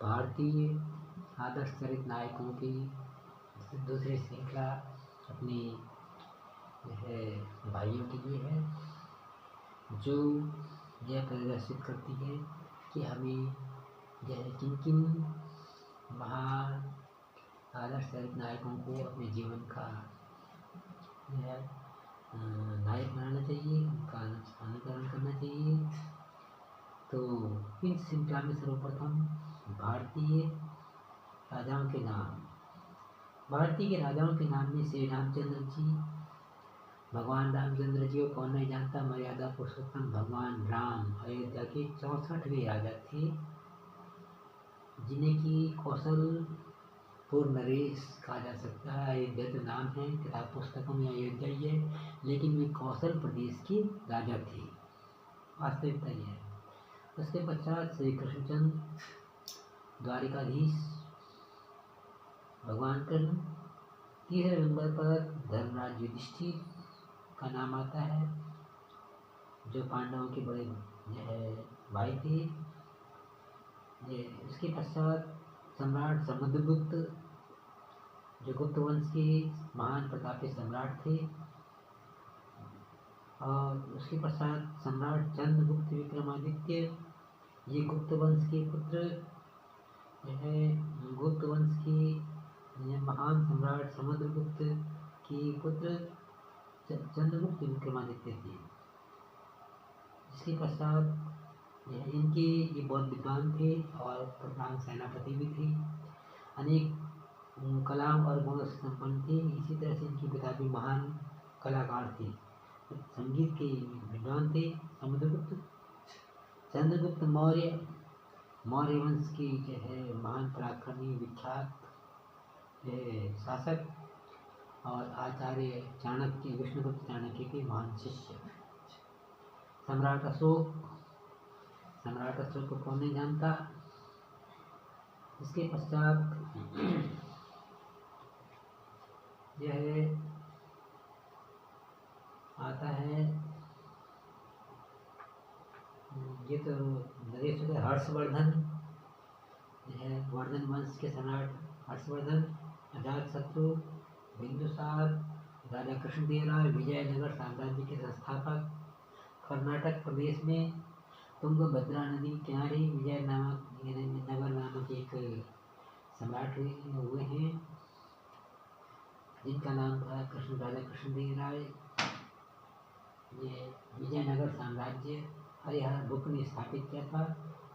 भारतीय आदर्श चरित नायकों की दूसरी श्रृंखला अपनी भाइयों के लिए है, जो यह प्रदर्शित करती है कि हमें किन किन महान आदर्श चरित नायकों को अपने जीवन का नायक बनाना चाहिए, उनका अनुकरण करना चाहिए। तो इस श्रृंखला में सर्वप्रथम भारतीय राजाओं के नाम। भारतीय के राजाओं के नाम में श्री रामचंद्र जी, भगवान रामचंद्र जी को कौन नहीं जानता, मर्यादा पुरुषोत्तम भगवान राम अयोध्या के 64वें राजा थे, जिन्हें की कौशलपुर नरेश कहा जा सकता है। अयोध्या तो नाम है, किताब पुस्तकों में अयोध्या ही है, लेकिन वे कौशल प्रदेश के राजा थे, वास्तविकता यह है। उसके पश्चात श्री कृष्णचंद्र द्वारिकाधीश भगवान कृष्ण। तीसरे नंबर पर धर्मराज युधिष्ठिर का नाम आता है, जो पांडवों के बड़े भाई थे। उसके पश्चात सम्राट समुद्रगुप्त, जो गुप्त वंश के महान प्रतापी सम्राट थे। और उसके पश्चात सम्राट चंद्रगुप्त विक्रमादित्य, ये गुप्त वंश के पुत्र गुप्त वंश के महान सम्राट समुद्रगुप्त के पुत्र चंद्रगुप्त विक्रमादित्य थे। इसके पश्चात इनके ये बहुत विद्वान थे और प्रधान सेनापति भी थे, अनेक कलाओं और गुणों से संपन्न थे। इसी तरह से इनके पिता भी महान कलाकार थे, संगीत के विद्वान थे। समुद्रगुप्त चंद्रगुप्त मौर्य वंश की महान पराक्रमी विख्यात शासक और आचार्य चाणक्य, विष्णुगुप्त चाणक्य के महान शिष्य। सम्राट अशोक को कौन नहीं जानता। इसके पश्चात यह आता है, ये तो नरेश हो गया। हर्षवर्धन, वर्धन वंश के सम्राट हर्षवर्धन, अजातशत्रु, बिंदुसार, राजा कृष्णदेवराय, विजयनगर साम्राज्य के संस्थापक। कर्नाटक प्रदेश में तुंगभद्रा नदी किनारे विजयनगर नामक एक सम्राट हुए हैं, जिनका नाम था राजा कृष्णदेवराय। ये विजयनगर साम्राज्य हरिहर बुक ने स्थापित किया था,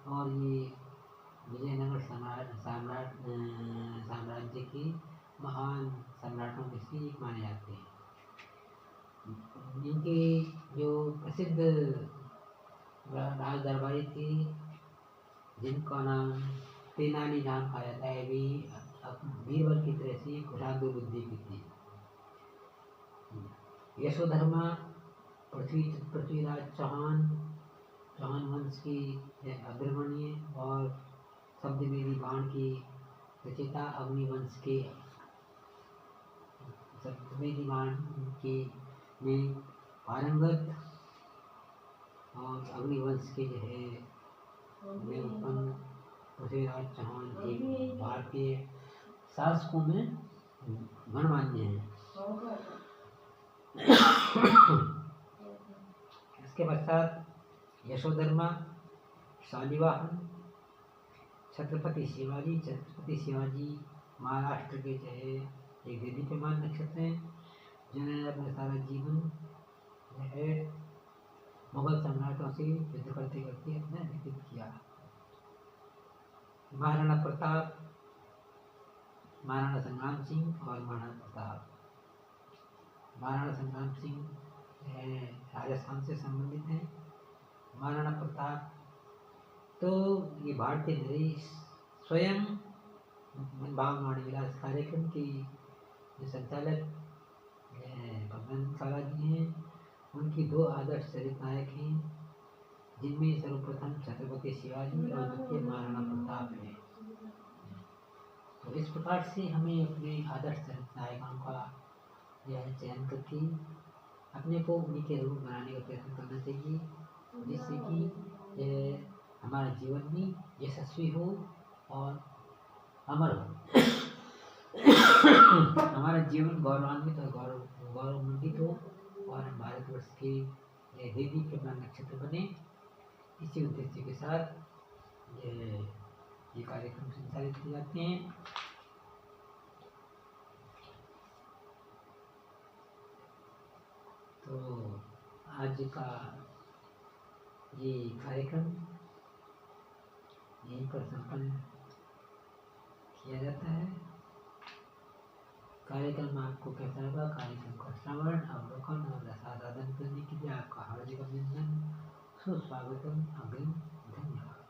और ये विजयनगर साम्राज्य के महान सम्राटों में से एक माने जाते हैं। इनके जो प्रसिद्ध राज दरबारी थे, जिनका नाम तेनाली नाम कहा जाता है, वे बीरबल की तरह से कुशाग्र बुद्धि की थी। यशोधर्मा पृथ्वीराज चौहान वंश की अग्रगण्य और शब्दवेदी बाण की रचयिता, अग्निवंश के शब्दवेदी बाण के में पारंगत और अग्निवंश के में उत्पन्न पृथ्वीराज चौहान के भारतीय शासकों में गणमान्य हैं। इसके पश्चात यशोधर्मा, शालिवाहन, छत्रपति शिवाजी महाराष्ट्र के एक देदीप्यमान नक्षत्र हैं, जिन्होंने अपना सारा जीवन मुगल सम्राटों से युद्ध करते करते अपना व्यतीत किया। महाराणा प्रताप, महाराणा संग्राम सिंह और महाराणा प्रताप। महाराणा संग्राम सिंह राजस्थान से संबंधित हैं। महाराणा प्रताप तो ये भारतीय नरेश स्वयं बागवाणी विलास कार्यक्रम के जो संचालक भगवान साला जी हैं, उनकी दो आदर्श चरित नायक हैं, जिनमें सर्वप्रथम छत्रपति शिवाजी और द्वितीय महाराणा प्रताप हैं। तो इस प्रकार से हमें अपने आदर्श चरित नायकों का यह चयन करके अपने को उन्हीं के रूप बनाने का प्रयत्न करना चाहिए, जिससे कि हमारा जीवन भी यशस्वी हो और अमर हो। हमारा जीवन गौरवान्वित और गौरवमंडित हो और हम भारतवर्ष के देवी प्रधान नक्षत्र बने। इसी उद्देश्य के साथ ये कार्यक्रम संचालित किए जाते हैं। तो आज का ये कार्यक्रम यहीं पर संपन्न किया जाता है। कार्यक्रम आपको कैसा लगा? कार्यक्रम का श्रवण, अवलोकन और रसास्वादन करने के लिए आपका हार्दिक अभिनंदन, सुस्वागतम, अग्रिम धन्यवाद।